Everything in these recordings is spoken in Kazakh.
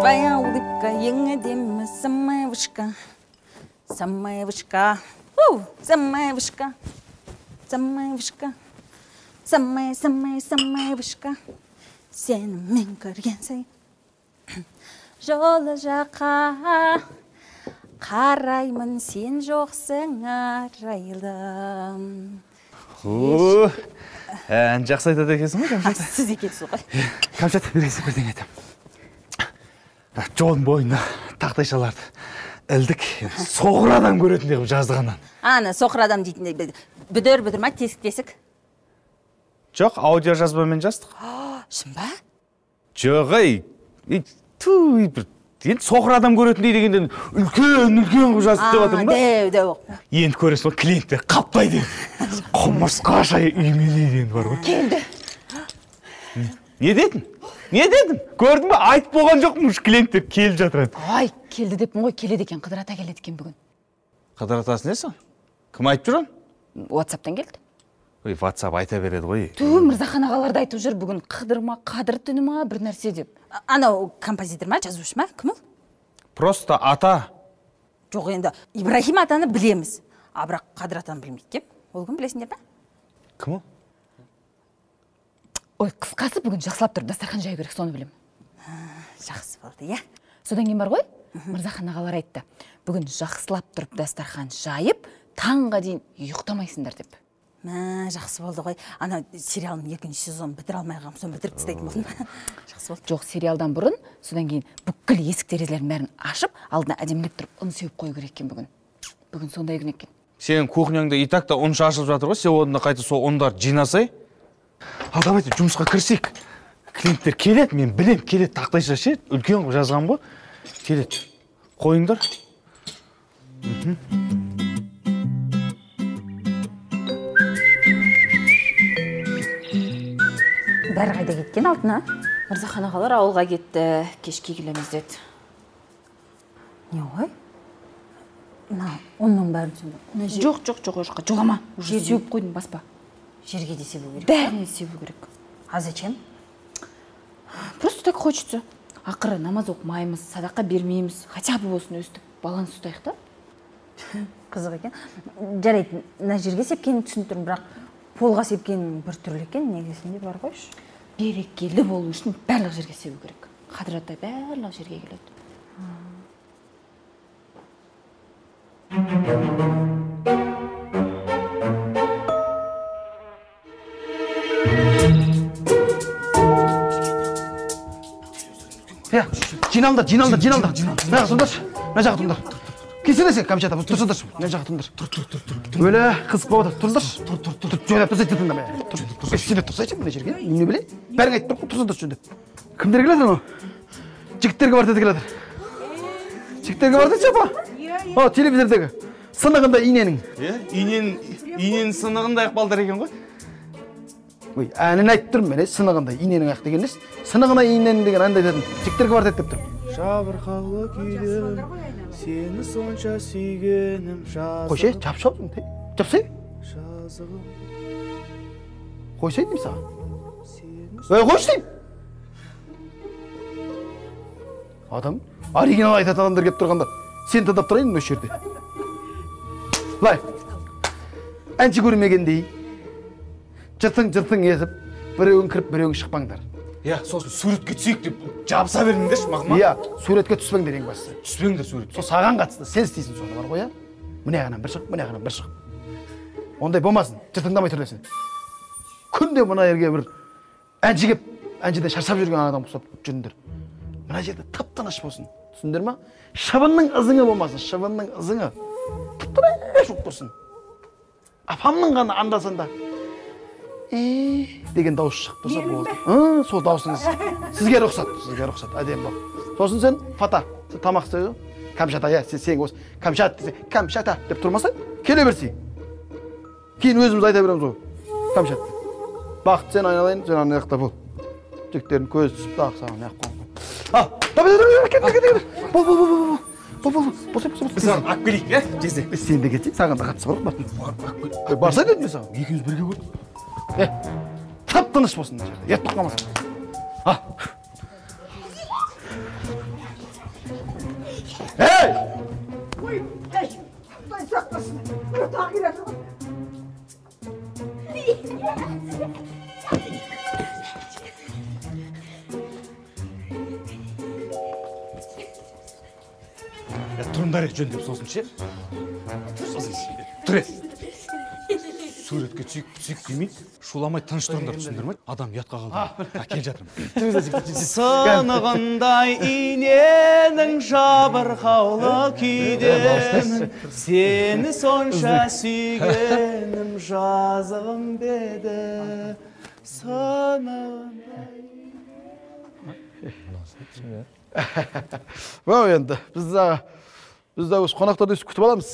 Твоя улыбка, еңедемі, самая вышка, самая вышка, самая вышка, самая вышка, самая вышка, сені мен көрген сай. Жолы жаққа қараймын, сен жоқсың арайлым. Ән жақсы айтады екенсің ғой, Кәмшат? Сіз екенсіз ғой. Кәмшат, бересің бірден айтам. Жолдың бойына тақтайшаларды ілдік, соғыр адам көретіндей қылып жаздығаннан. Ана, соқыр адам дейтіндей, бүдір ма, тесік? Жоқ, аудио жазбамен жаздық. Шын ба? Жоқ, енді соқыр адам көретіндей дегенден үлкен қылып жаздық деп атырмын ба? Дәу. Енді көресің, клиенттер қаптайды. Құмырсқа шай үймелейді енді бар ғой. Келді. Не дедің? Көрдің ба? Айтып болған жоқ мұш клиенттер келіп жатыр. Ай, келді деппін ғой, келеді екен, қыдырата келеді екен бүгін. Қыдыратасы несі? Кім айтып жүрін? WhatsApp-тан келді. Ой, WhatsApp айта береді ғой. Мырзахан ағаларды айтып жүр бүгін, қыдырма, қадыр түні ма, бір нәрсе деп. Анау композитор ма, жазушы ма, кім ол? Просто ата. Жоқ, енді Ибрахим атаны білеміз. Бірақ Қадыр атаны білмейді деп. Ол кім білесіңдер ма? Кім ол? Ой, қысқасы бүгін жақсылап тұр, дастархан жаю керек, соны білем. Жақсы болды, иә. Содан кейін бар ғой, Мырзахан ағалар айтты. Бүгін жақсылап тұрып дастархан жайып, таңға дейін ұйықтамайсыңдар деп. Жақсы болды ғой. Ана сериалның 2-ші сезонын бітіре алмай қалғам, соны бітіріп тастайтын болдым. Жақсы болды. Жоқ, сериалдан бұрын, содан кейін бүкіл есік терезелерін бәрін ашып, алдына әдемілеп тұрып ұн сеуіп қою керек екен бүгін. Бүгін сондай күн екен. Сенің кухняңда и так та ұн шашылып жатыр ғой, сен онда қайта сол ұндарды жинасай. Ал давайте жұмысқа кірсек. Клиенттер келеді, мен білем, келеді, тақтайша ше, үлкен қылып жазғам ғой. Келеді. Қойыңдар. Бәрі қайда кеткен алтына? Мырзахан ағалар ауылға кетті, кешке келеміз деді. Не ғой? Оның бәрін сөндір. Жоқ, ошқа, жолама. Уже сеуіп қойдың, баспа. Жерге де себу керек. Бәріне себу керек. А зачем? Просто так хочется. Ақыры намаз оқымаймыз, садақа бермейміз. Хотя бы болсын өстіп, баланс ұстайық та. Қызық екен. Жарайды, мына жерге сепкенін түсініп тұрмын, бірақ полға сепкенің бір түрлі екен, негізінде бар қойшы. Берекелі болу үшін барлық жерге себу керек. Қадыр атай барлық жерге келеді. Жиналдар. Мына жаққа тұрыңдар. Келсеңдер, Кәмшат апа, тұрсыңдар. Мына жаққа тұрыңдар. Өлі қызық болып отыр. Тұрыңдар. Жөнеп тұрсай тұрыңдар ме? Сендер тұрсайшы мына жерге. Не білей? Бәрің айтып тұр, тұрсыңдар жөнеп. Кімдер келеді анау? Жігіттерге бар деді келеді. Жігіттерге бар деді апа. Телевизордегі. Сынығында иненің. Иненің сынығында аяқбалдар екен ғой. Ой, әнін айтып тұрмын мен, сынығында иненің аяқ деген емес. Сынығына иненің деген әнді айтатын. Жігіттерге бар деді деп тұрмын. Жабырқаулы күйдім, сені сонша сүйгенім жазығым. Қойшы, жапшаудың, жапсай. Қойсай дейм саған. Қойшы дейм. Адам, оригинал айтатын адамдар кеп тұрғанда, сен тыңдап тұрайын осы жерде. Лай, әнші көрмегендей, жыртың езіп, біреуін кіріп, біреуін шықпаңдар. Сосын суретке түсейік деп жабыса беріңдерші мақма? Суретке түспеңдер ең бастысы. Түспеңдер суретке. Сол саған қатысты, сен істейсің соны бар ғой, Міне ғана бір шығып. Ондай болмасын, жыртыңдамай түрдесін. Күнде мына жерге бір әнші кеп, әншіден шаршап жүрген адам құсап жүріңдер. Мына жерде тып-тыныш болсын. Түсіндер ма? Шыбынның ызыңы болмасын, шыбынның ызыңы. Тып-тыныш болып тұрсын. апамның ғана анда-санда деген дауыс шығып тұрса болды. Сол даусыңыз сізге рұқсат, әдемі бол. Сосын сен Фата, сен тамақ істеу, Кәмшата, сен осы Кәмшат десе, Кәмшата деп тұрмасаң, келе берсең. Кейін өзіміз айта береміз ғой. Кәмшат. Бақыт, сен айналайын, сен ана жақта бол. Жігіттердің көзі түсіп дағы саған ақ қойып. Бол. Саған ақ келейік, жезде. Сен де кетсең, саған да қатысы бар. Барса дедім мен саған. Екеуміз бірге көрдік. Тап тыныш болсын мына жерде. Ет тоқтамасын. Ей! Ой, Құдай сақтасын. Тағы келеді ғой. Тұрыңдар жөндеп сосын ше. Тұр. Суретке түсік демей, шуламай тыныш тұрыңдар, түсіндірмей. Адам ұятқа қалды. Кел жатырмын. Сынығындай иненің жабырқаулы күйдемін, сені сонша сүйгенім жазығым беді. Сынығындай... Бау енді, біз де осы қонақтарды өсіп күтіп аламыз.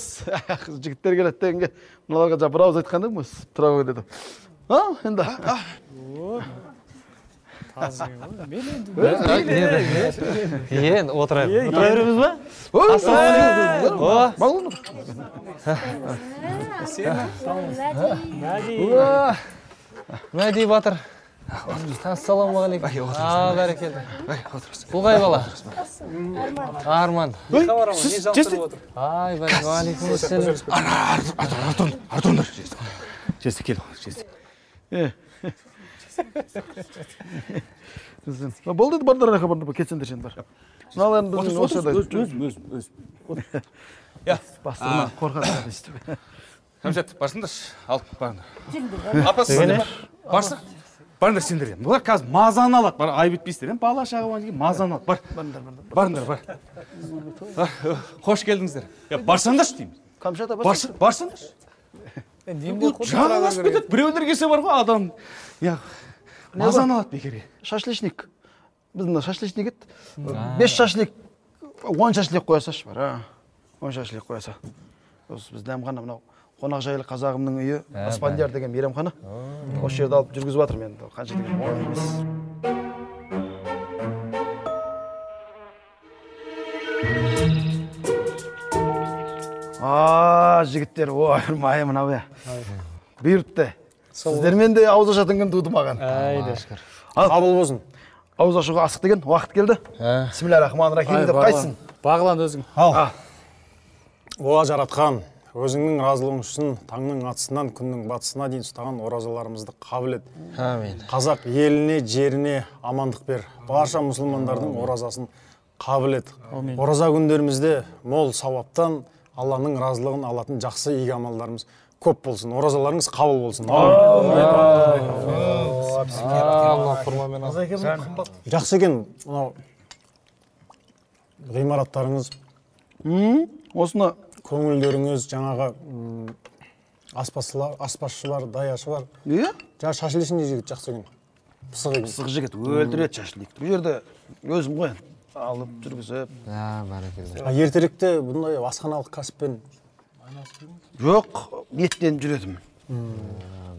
Жігіттер келеді дегенге, мыналарға жа бір ауыз айтқан едім осы, тұра қой дедім. Енді. Енді отырайық. Отыра береміз ба? Мәди батыр. Ассалаумағалейкум. Бәрекелді. Бұл қай бала? Арман. Ай, бәрекелді. Артыңдар. Жезде кел. Болды еді бардар ақа бардар, кетсендер сен бар. Мыналарын біздің осы да. Өзім. Бастығынан қорқады. Кәмшат, барсыңдар, алып барыңдар. Апасы, барыңдар сендер. Бұлар қазір мазаны алады, бар ай бітпейсіздер. Бала шаға болған кейін мазаны алады. Барыңдар. Қош келдіңіздер. Барсаңдаршы дейміз. Кәмшата барсаңдаршы. Жағын асып кетеді. Біреулер келсе бар ғой адам. Мазаны алады бекерге. Шашлычник. Біздің шашлычник еді. 5 шашлик, 10 шашлик қоясашы бар. 10 шашлик қояса. Біз дәмхана мынау қонақ жайлы қазағымның үйі Аспандияр деген мейрамхана. Осы жерді алып жүргізіп жатырмын енді. Қанша деген оңай емес. Жігіттер, ойырмай мынау я. Бұйыртты. Сіздермен де ауыз ашатын күн туды маған. Айда шүкір. Қабыл болсын. Ауыз ашуға асық деген уақыт келді. Бисмиллахиррахманиррахим деп қайсың? Бағлан өзің. Ал. Оға жаратқан, өзіңнің разылығың үшін таңның атысынан күннің батысына дейін ұстаған оразаларымызды қабыл ет. Амин. Қазақ еліне, жеріне амандық бер. Барша мұсылмандардың оразасын қабыл ет. Ораза күндерімізде мол сауаптан Алланың разылығын алатын жақсы игі амалдарымыз көп болсын. Оразаларыңыз қабыл болсын. Жақсы екен, ғимараттарыңыз, осыны көңілдеріңіз, жаңағы аспазшылар, даяшылар. Жаңа шашлычный жігіт жақсы екен. Пысық жігіт, өлтіреді шашлыкты. Бұл жерде өзім қоян. Алып жүргізіп. Ертеректе бұндай асханалық кәсіппен жоқ, еттен жүретім.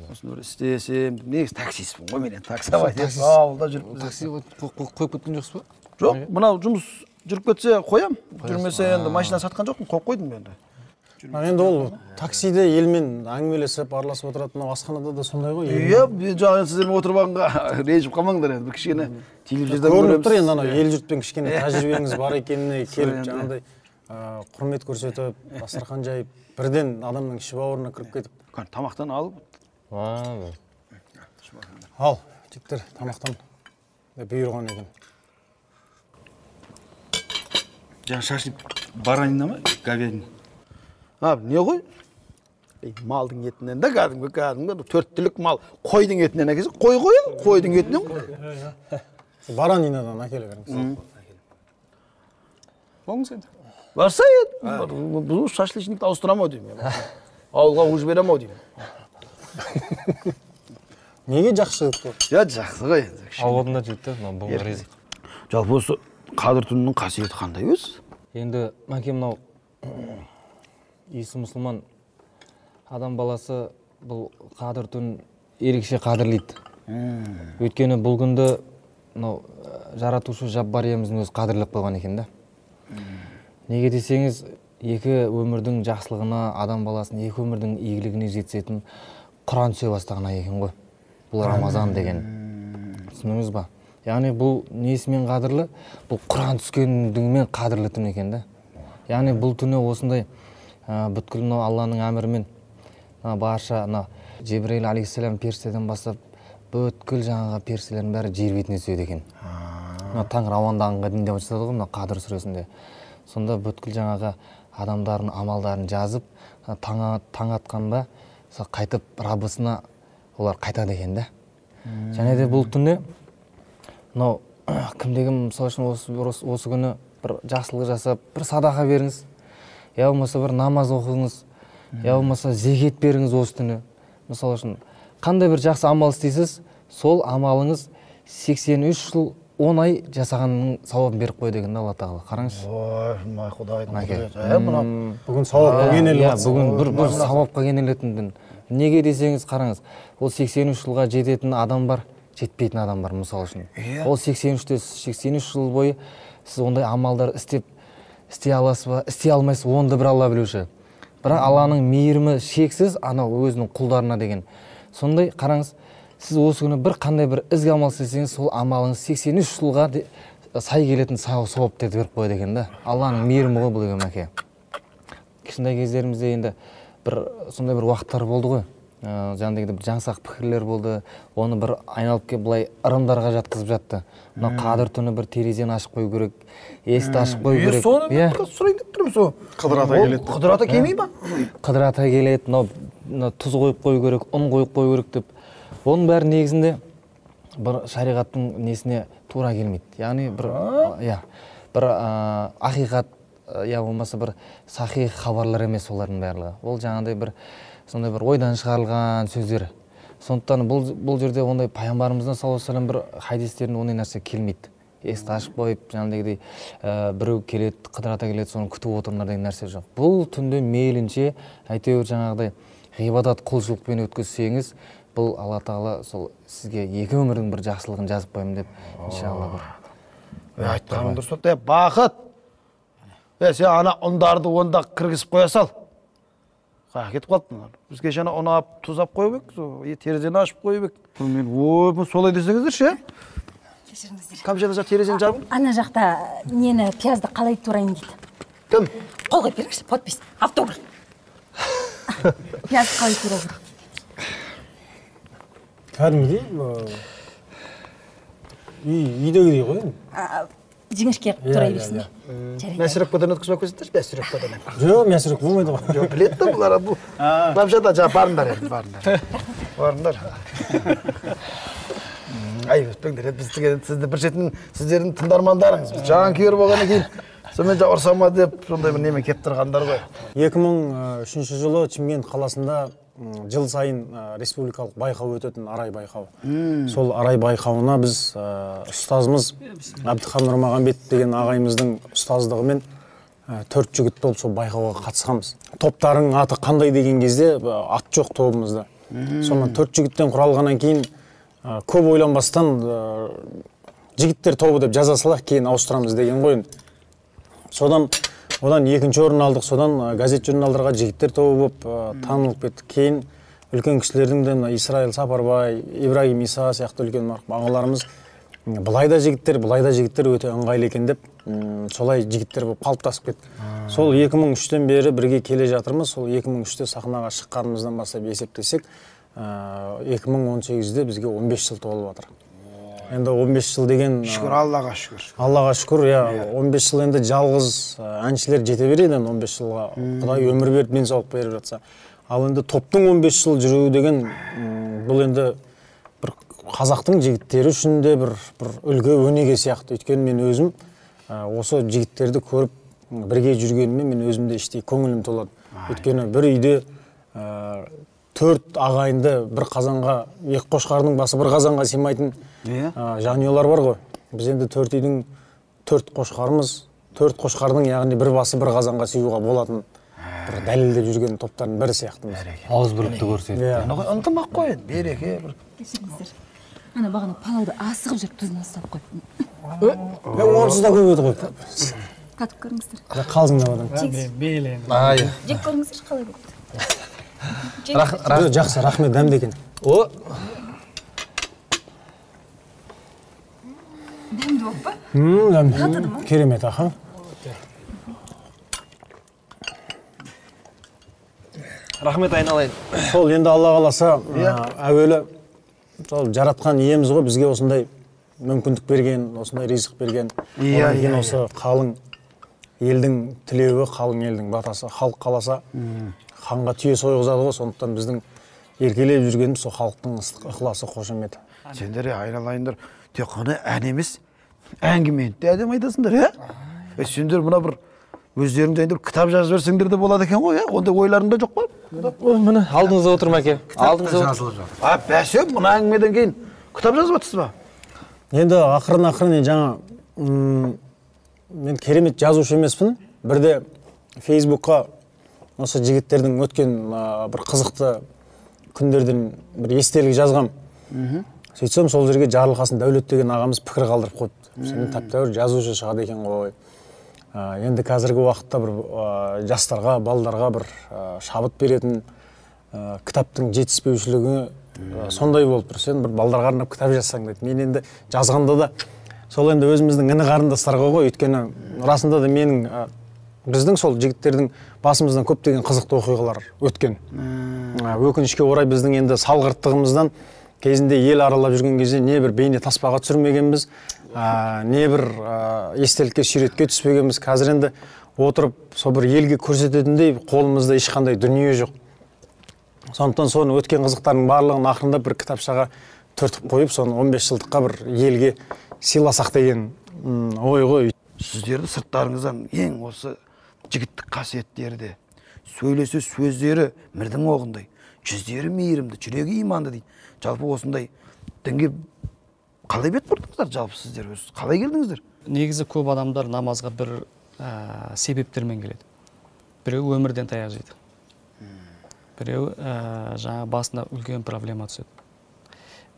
Осыны істесем, негіз таксиспін ғой менен, таксовать етіп, ауылда жүріп. Такси қойып кеткен жоқсыз ба? Жоқ, мынау жұмыс жүріп кетсе қоям. Жүрмесе енді машина сатқан жоқпын, қойып қойдым енді. Енді ол таксиде елмен әңгімелесіп, араласып отыратын асханада да сондай ғой. Иә, жаңа сіздермен отырып алғанға ренжіп қалмаңдар енді, бір кішкене телевизордан көрініп тұр енді анау ел жұртпен кішкене тәжірибеңіз бар екеніне келіп жаңағыдай құрмет көрсетіп, дастархан жайып, бірден адамның іші бауырына кіріп кетіп. Тамақтан алып. Ал, жігіттер, тамақтан бұйырған екен. Жаңа шашлик баранина ма, говядина? Не ғой? Малдың етінен де кәдімгі 4 түлік мал. Қойдың етінен әкесі, қой қойын, қойдың етінен қой. Баранинадан әкелі беріңіз. Болыңыз енді. Барса еді, бұл шашлычникті ауыстырама деймін. Ауылға қуып жіберем ау деймін. Неге жақсы жігіт бұл? Я жақсы ғой енді. Ауылында жүрді, мынау бұл ризық. Жалпы осы қадір түнінің қасиеті қандай өзі? Енді мәке мынау иісі мұсылман адам баласы бұл қадір түн ерекше қадірлейді. Өйткені бұл күнді мынау жаратушы жаббар иеміздің өзі қадірлеп қойған екен да. Неге десеңіз, екі өмірдің жақсылығына, адам баласын екі өмірдің игілігіне жетсетін Құран түсе бастаған ай екен ғой. Бұл Рамазан деген. Түсініңіз ба? Яғни бұл несімен қадірлі? Бұл Құран түскендігімен қадірлі түн екен да. Яғни бұл түні осындай бүткіл мынау Алланың әмірімен барша Жебірейіл алейхиссалам періштеден бастап бүткіл жаңағы періштелердің бәрі жер бетіне түседі екен. Таң рауандағанға дейін деп айтады ғой мына Қадір сүресінде. Сонда бүткіл жаңағы адамдардың амалдарын жазып, таң атқанда қайтып Раббысына олар қайтады екен да. Және де бұл түнде мынау кімде-кім мысалы үшін осы күні бір жақсылық жасап, бір садақа беріңіз, я болмаса бір намаз оқыңыз, я болмаса зекет беріңіз осы түні. Мысалы үшін қандай бір жақсы амал істейсіз, сол амалыңыз 83 жыл 10 ай жасағанның сауабын беріп қойды екен Алла тағала. Қараңызшы. Ой, Құдайдың құдіреті. Бүгін сауапқа кенеліп жатыр. Бүгін бір сауапқа кенелетін түн. Неге десеңіз, қараңыз, ол 83 жылға жететін адам бар, жетпейтін адам бар мысалы үшін. Ол 83 жыл бойы сіз ондай амалдар істей аласыз ба, істей алмайсыз, оны да бір Алла білуші. Бірақ Алланың мейірімі шексіз, анау өзінің құлдарына деген. Сондай қараңыз, сіз осы күні бір қандай бір ізгі амал істесеңіз, сол амалыңыз 83 жылға сай келетін сауаптерді беріп қояды екен да. Алланың мейірімі ғой бұл деген мәке. Кішкентай кездерімізде енді бір сондай бір уақыттар болды ғой. Жаңағыдай бір жаңсақ пікірлер болды. Оны бір айналып келіп былай ырымдарға жатқызып жатты. Мына Қадір түні бір терезені ашып қою керек, есікті ашып қою керек. Соны сұрайын деп тұрмын сол. Қыдыр ата келеді. Қыдыр ата келмей ма? Қыдыр ата келеді, мынау тұз қойып қою керек, ұн қойып қою керек деп. Оның бәрі негізінде бір шариғаттың несіне тура келмейді. Яғни бір ақиқат, я болмаса бір сахих хабарлар емес олардың барлығы. Ол жаңағыдай бір сондай бір ойдан шығарылған сөздер. Сондықтан бұл жерде ондай пайғамбарымыздың саллаллаху алейхи вассалам бір хадистерінде ондай нәрсе келмейді. Есікті ашып қойып, жаңағыдай біреу келеді, Қыдыр ата келеді, соны күтіп отырыңдар деген нәрсе жоқ. Бұл түнде мейлінше әйтеуір жаңағыдай ғибадат құлшылықпен өткізсеңіз, бұл Алла тағала сол сізге екі өмірдің бір жақсылығын жазып қоямын деп, иншалла бір. Айтқаның дұрыс болды. Бақыт. Сен ана ұндарды онда кіргізіп қоя сал. Кетіп қалыптың. Бізге жаңа ұн алып, тұз алып қойып ек, терезені ашып қойып ек. Мен ой, солай десеңіздерші, Кешіріңіздер. Камшада терезені жабың? Ана жақта нені пиязды қалай турайын дейді. Кім? Қол қойып беріңізші, подпись, автограф. Пиязды қалай турау керек. Кәдімгідей үйдегідей ғой енді. Жіңішке турай берсін. Мен сүрекпадан өткізіп өткізіңдерші, мен сүрекпадан. Жоқ, мен сүрек болмайды ғой. Жоқ, біледі да бұлар. Камшада жаңа барыңдар енді, барыңдар. Ай, өтпеңдер, сізді бір шетін сіздердің тыңдармандарыңыз. Жаңа күйер болғаннан кейін, сонымен жа ұрсама деп, сондай бір немен кеп тұрғандар ғой. 2003 жылы Чимгент қаласында жыл сайын республикалық байқау өтетін Арай байқауы. Сол Арай байқауына біз ұстазымыз Әбдіхан Нұрмағанбет деген ағайымыздың ұстаздығымен 4 жігіт болып сол байқауға қатысқанбыз. Топтарың аты қандай деген кезде ат жоқ тобымызда. Сонымен 4 жігіттен құралғаннан кейін көп ойланбастан жігіттер тобы деп жаза салайық, кейін ауыстырамыз деген ғой. Одан екінші орын алдық, содан газет журналдарға жігіттер тобы болып танылып кеттік. Кейін үлкен кісілердің де Исраил Сапарбай, Ибрагим Иса сияқты үлкен ағаларымыз былай да жігіттер өте ыңғайлы екен деп, солай жігіттер болып қалыптасып кетті. Сол 2003-тен бері бірге келе жатырмыз. Сол 2003-те сахнаға шыққанымыздан бастап есептесек, 2018-де бізге 15 жыл толып жатыр. Енді 15 жыл деген... Шүкір, Аллаға шүкір. Аллаға шүкір, 15 жыл енді жалғыз әншілер жете береді 15 жылға. Құдай өмір беріп, денсаулық беріп жатса. Ал енді топтың 15 жыл жүруі деген, бұл енді бір қазақтың жігіттері үшін де бір үлгі өнеге сияқты. Өйткені мен өзім осы жігіттерді көріп бірге жүргеніме мен өзімде іштей көңілім толады. Өйткені бір үйде төрт ағайынды бір қазанға, екі қошқардың басы бір қазанға сыймайтын жанұялар бар ғой. Біз енді төрт үйдің төрт қошқарымыз, төрт қошқардың яғни бір басы бір қазанға сыюға болатын бір дәлелдеп жүрген топтардың бірі сияқтымыз. Ауыз бірлікті көрсетті. Ынтымақ қой, береке бір. Кешіріңіздер. Ана бағана палауды асығып жүріп тұзын астап қойып. Мен онсыз да көп еді ғой. Татып көріңіздер. Қалзыңдап адам. Жек көріңіздер қалай көпті. Жақсы, рахмет, дәмді екен. Дәмді болып па? Дәмді. Керемет, аха. Рахмет айналайын. Сол енді Алла қаласа, әуелі сол жаратқан иеміз ғой, бізге осындай мүмкіндік берген, осындай ризық берген. Одан кейін осы қалың елдің тілеуі, қалың елдің батасы. Халық қаласа, ханға түйе сойғызады ғой, сондықтан біздің еркелеп жүргеніміз сол халықтың ықыласы, қошеметі. Сендер айналайындар, тек қана ән емес, әңгімені де әдем айтасыңдар, сендер мына бір өздерің жайында кітап жазып берсеңдер де болады екен ғой, ондай ойларыңда жоқ па? Міне, алдыңызда отыр Мәке. Алдыңызда отыр. Бәсе, мына әңгімеден кейін кітап жазып жатсыз ба? Енді ақырын жаңа мен керемет жазушы емеспін. Бірде Фейсбукқа осы жігіттердің өткен бір қызықты күндерден бір естелік жазғам. Сөйтсем сол жерге Жарылқасын Дәулет деген ағамыз пікір қалдырып қойды. Сенің тәп-тәуір жазушы шығады екен ғой. Енді қазіргі уақытта бір жастарға, балдарға бір шабыт беретін кітаптың жетіспеушілігі сондай болып тұр. Сен бір балдарға арнап кітап жазсаң дейді. Мен енді жазғанда да сол енді өзіміздің іні қарындастарға ғой, өйткені расында да біздің сол жігіттердің басымыздан көптеген қызықты оқиғалар өткен. Өкінішке орай біздің енді салғырттығымыздан кезінде ел аралап жүрген кезде не бір бейне таспаға түсірмегенбіз, не бір естелікке суретке түспегенбіз. Қазір енді отырып сол бір елге көрсететіндей қолымызда ешқандай дүние жоқ. Сондықтан соны өткен қызықтардың барлығын ақырындап бір кітапшаға түртіп қойып, соны 15 жылдыққа бір елге сыйласақ деген ой ғой. Сіздерді сырттарыңыздан ең осы жігіттік қасиеттері де, сөйлесе сөздері мірдің оғындай, жүздері мейірімді, жүрегі иманды дейді. Жалпы осындай дінге қалай бет бұрдыңыздар, жалпы сіздер өз қалай келдіңіздер? Негізі көп адамдар намазға бір себептермен келеді. Біреу өмірден таяқ жейді. Біреу жаңа басына үлкен проблема түседі.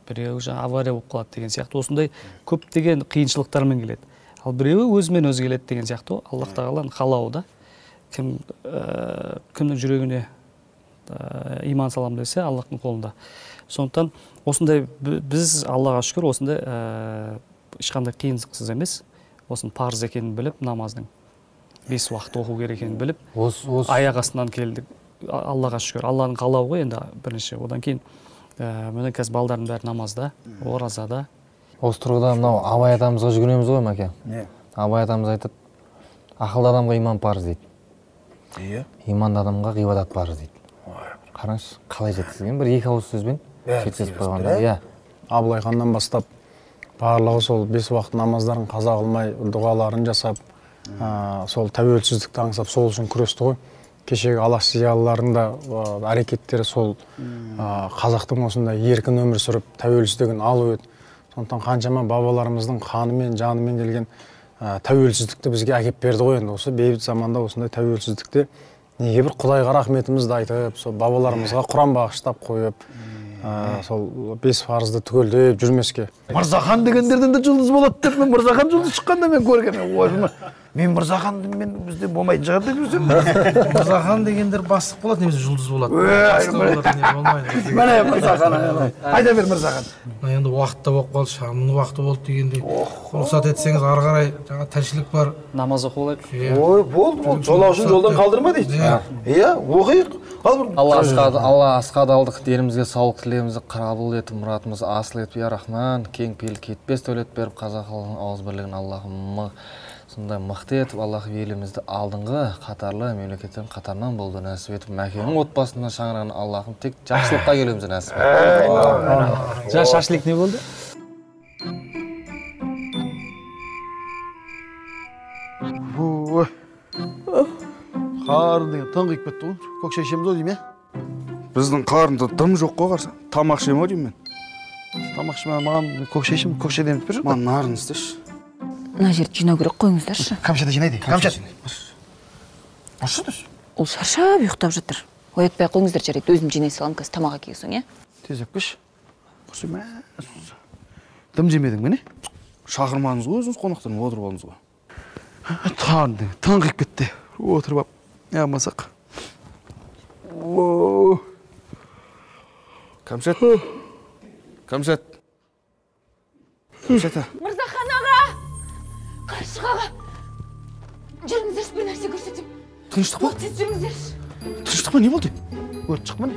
Біреу жаңа авария болып қалады деген сияқты. Осындай көптеген қиыншылықтармен келеді. Ал біреуі өзімен өзі келеді деген сияқты. Аллах тағаланың қалауы да. Кімнің жүрегіне иман салам десе, Аллахтың қолында. Сондықтан осындай біз Аллаға шүкір осындай ешқандай қиынсыз емес. Осының парыз екенін біліп, намаздың 5 уақыт оқу керек екенін біліп, аяқ астынан келдік. Аллаға шүкір. Алланың қалауы ғой енді бірінші. Одан кейін міне қазір балдардың бәрі намазда, оразада. Осы тұрғыда мынау Абай атамызға жүгінеміз ғой, Мәке. Абай атамыз айтады, ақылды адамға иман парыз дейді. Иманды адамға ғибадат парыз дейді. Қараңызшы, қалай жеткізген? Бір екі ауыз сөзбен жеткізіп қойғанда. Абылай ханнан бастап барлығы сол 5 уақыт намаздарын қаза қылмай, дұғаларын жасап, сол тәуелсіздікті аңсап, сол үшін күресті ғой. Кешегі алаш зиялыларының да әрекеттері сол қазақтың осындай еркін өмір сүріп, тәуелсіздігін алып еді. Сондықтан қаншама бабаларымыздың қанымен, жанымен келген тәуелсіздікті бізге әкеп берді ғой. Енді осы бейбіт заманда осындай тәуелсіздікте неге бір Құдайға рахметімізді айтып, сол бабаларымызға Құран бағыштап қойып, сол 5 парызды түгелдеп жүрмеске. Мырзахан дегендерден де жұлдыз болады деп, мен Мырзахан жұлдыз шыққанда мен көргенмін. Мен Мырзаханды бізде болмайтын шығар деп жүрсем. Мырзахан дегендер бастық болады, немесе жұлдыз болады. Міне Мырзахан, айда бер Мырзахан. Енді уақытта болып қалды, шамның уақыты болды дегендей. Рұқсат етсеңіз, ары қарай жаңа тәлшілік бар. Намаз оқу алайық. Ой, болды, жолаушыны жолдан қалдырма дейді. Оқиық. Алла асқады алдық, денімізге саулық тілеуімізді қабыл етіп, мұратымызды асыл етіп, я Рахман, кең пейіл кетпес дәулет беріп, қазақ халқының ауыз бірлігін Аллахым сондай мықты етіп, Аллах елімізді алдыңғы қатарлы мемлекеттердің қатарынан болды нәсіп етіп, Мәкенің отбасында шаңырағын Аллахым тек жақсылыққа келуімізді нәсіп етіп. Жаңа шашлик не болды? Қарын деген тыңғиып кетті ғой. Көк шешеміз ғой дейм, Біздің қарында дым жоқ қой қарса. Тамақ ішемін ау деймін мен. Тамақ ішме, маған көкше ішемін, көкшеден өтпей жүр. Маған нарын істеші. Мына жерді жинау керек, қойыңыздаршы. Камшатты жинайды. Камшат. Ол шаршап ұйықтап жатыр. Оятпай қойыңыздар жарайды, өзім жинай салам, қазір тамақ әкелген соң, Тез өпкеш. Құсыма. Дым жемедің мені? Шақырмадыңыз ғой өзіңіз қонақтарын отырып алдыңыз ғой. Таң қиып кетті. Отырып ап. Ямасақ. Камшат. Камшат. Камшат. Мырзахан аға! Қаршық аға! Жүріңіздерші, бір нәрсе көрсетем. Тыныштық па? Тез жүріңіздерші. Тыныштық па, не болды? Өрт шық міне.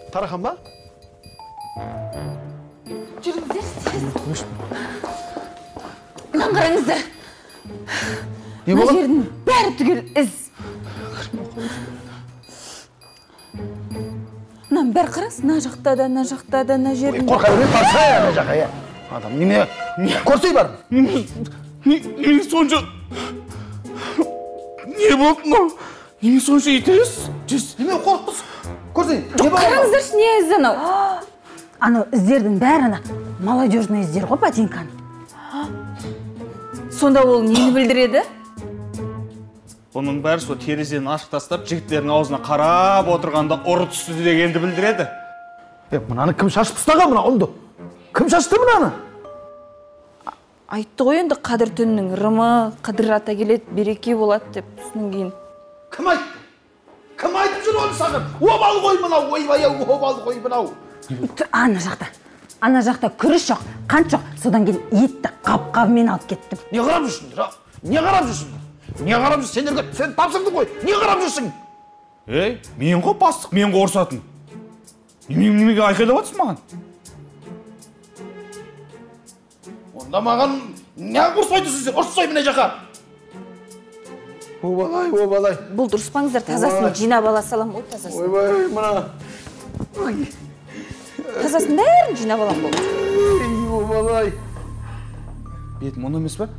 Тарахан ба? Жүріңіздерші, тез. Мынаны қараңыздар. Не Мына болған? жердің бәрі түгел із. Мынаның бәрі қараңыз, мына жақта да, мына жақта да, мына жердің. Қорқа бермей барса ана жаққа, Адам, неме? Көрсей бар. Не сонша... Не болды мынау? Не сонша итерес? Неме қорқыз? Көрсей. Қараңыздаршы, не із анау? Анау іздердің бәрі ана молодежный іздер ғой, ботинканың. Сонда ол нені білдіреді? Бұның бәрі сол терезені ашық тастап, жігіттердің аузына қарап отырғанда ұры түсті дегенді білдіреді. Мынаны кім шашып тастаған мына ұнды? Кім шашты мынаны? Айтты ғой енді Қадыр түннің ырымы, Қадыр ата келеді, береке болады деп, сосын кейін. Кім айтты? Кім айтып жүр оны саған? Обал ғой мынау, ойбай, обал ғой мынау. Ана жақта күріш жоқ, қант жоқ. Содан кейін етті қап-қабымен алып кеттім. Не қарап жүрсің? Не қарап жүрсің? Не қарап жүрсің? Сендерге сен тапсырдың ғой. Не қарап жүрсің? Ей, мен ғой бастық, мен ғой ұрсатын. Немеге айқайлап жатсың маған? Онда маған не ұрсайды сіздер? Ұрсай міне жаққа. Обалай, обалай. Бұл дұрыспаңыздар, тазасын жинап ала салам ғой, тазасын. Ойбай, мына. Тазасын бәрін жинап алам болды. Обалай. Бетім оны емес па?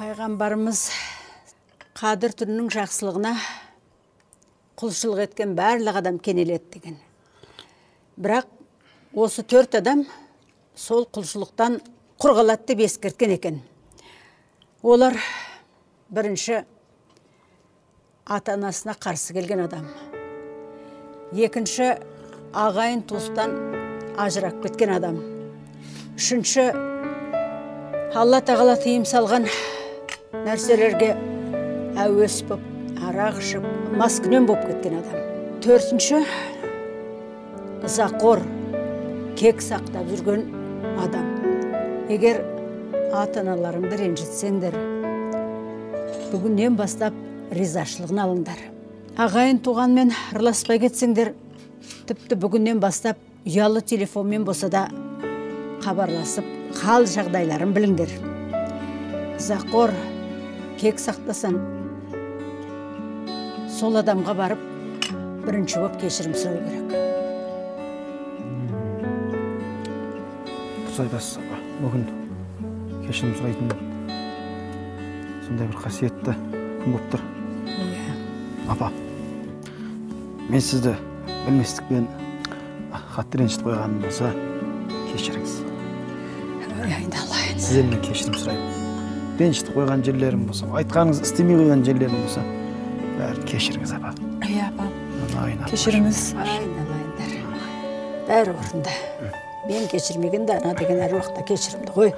Пайғамбарымыз Қадыр түннің жақсылығына құлшылық еткен барлық адам кенеледі деген. Бірақ осы 4 адам сол құлшылықтан құр қалады деп ескерткен екен. Олар бірінші ата-анасына қарсы келген адам. Екінші ағайын туыстан ажырап кеткен адам. Үшінші Алла тағала тыйым салған нәрселерге әуес боп, арақ ішіп, маскүнем боп кеткен адам. Төртінші ызақор, кек сақтап жүрген адам. Егер ата-аналарыңды ренжітсеңдер, бүгіннен бастап ризашылығын алыңдар. Ағайын туғанмен араласпай кетсеңдер, тіпті бүгіннен бастап ұялы телефонмен болса да хабарласып, хал жағдайларын біліңдер. Ызақор, кек сақтасаң, сол адамға барып, бірінші боп кешірім сұрау керек. Дұрыс айтасыз, апа. Бүгін кешірім сұрайтын сондай бір қасиетті күн болып тұр. Апа, мен сізді білместікпен қатты ренжітіп қойғаным болса, кешіріңіз. Сізден мен кешірім сұраймын. Ренжітіп қойған жерлерім болса, айтқаныңыз істемей қойған жерлерім болса, бәрін кешіріңіз, апа. Иә, апа. Кешіріңіз. Айналайындар. Бәрі орында. Мен кешірмегенде ана деген әруақта кешірімді ғой.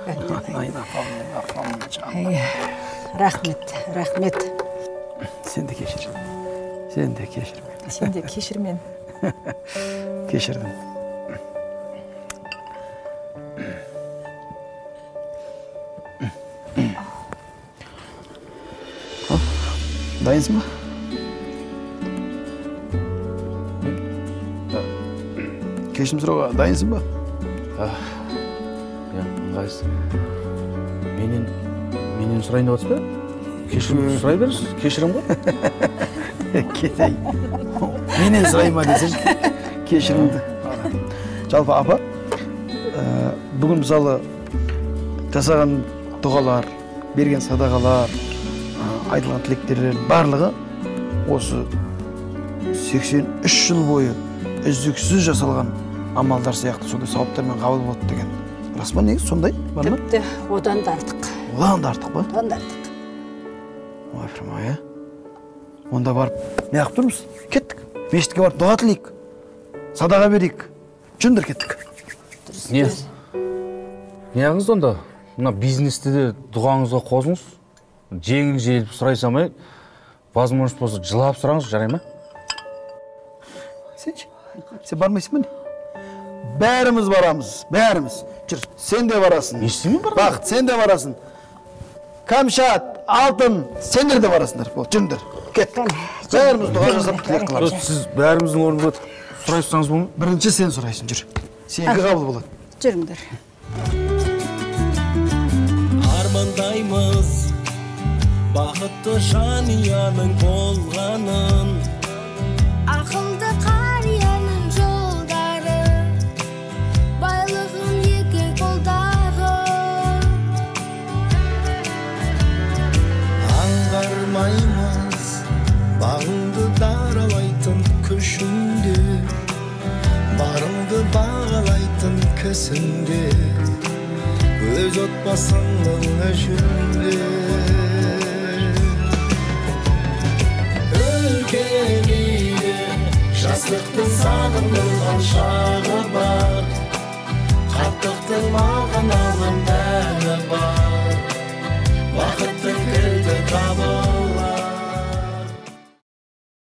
Рахмет, рахмет. Сен де кешір. Сен де кешір. Сен де кешір мен. Кешірдім. Дайынсың ба? Кешірім сұрауға дайынсың ба? Ja, ыңғайсыз. Менен сұрайын деп отырсыз ба? Кешірім сұрай беріңіз, кешірім ғой. кетейін. Менен сұрайма десең, кешірімді. Жалпы апа, бүгін мысалы жасаған дұғалар, берген садақалар, айтылған тілектердің барлығы осы 83 жыл бойы үздіксіз жасалған амалдар сияқты сондай сауаптармен қабыл болады деген. Рас па, негізі сондай? Бар ма? Тіпті одан да артық. Одан да артық па? Одан да артық. Ойпырмай, онда барып, не қып тұрмыз? Кеттік. Мешітке барып дұға тілейік. Садаға берейік. Жүндір кеттік. Не? Неғыңыз онда? Мына бизнесті де дұғаңызға қосыңыз. Жеңіл желіп сұрай салмай, возможность болса жылап сұраңыз, жарай ма? Сен бармайсың ба? Бәріміз барамыз, бәріміз. Жүр, сен де барасың. Естімен бар? Бақыт, сен де барасың. Камшат, алтын, сендер де барасыңдар. Бол, жүндір. Кеттік. Бәріміз дұға жасап тілек қыламыз. Сіз бәріміздің орнында сұрай тұрсаңыз бұл? Бірінші сен сұрайсың, жүр. Сенге қабыл болады. Жүріңдер. Армандаймыз бақытты жанияның болғанын, ақылды қарияның жолдары, байлығын екі қолдағы. Аңғармаймыз бағыңды даралайтын күшінде, барыңды бағалайтын кісінде, өз отбасыңның ішінде. Үлкен үйде жастықтың сағындырған шағы бар, қарттықтың мағыналы мәні бар, бақыттың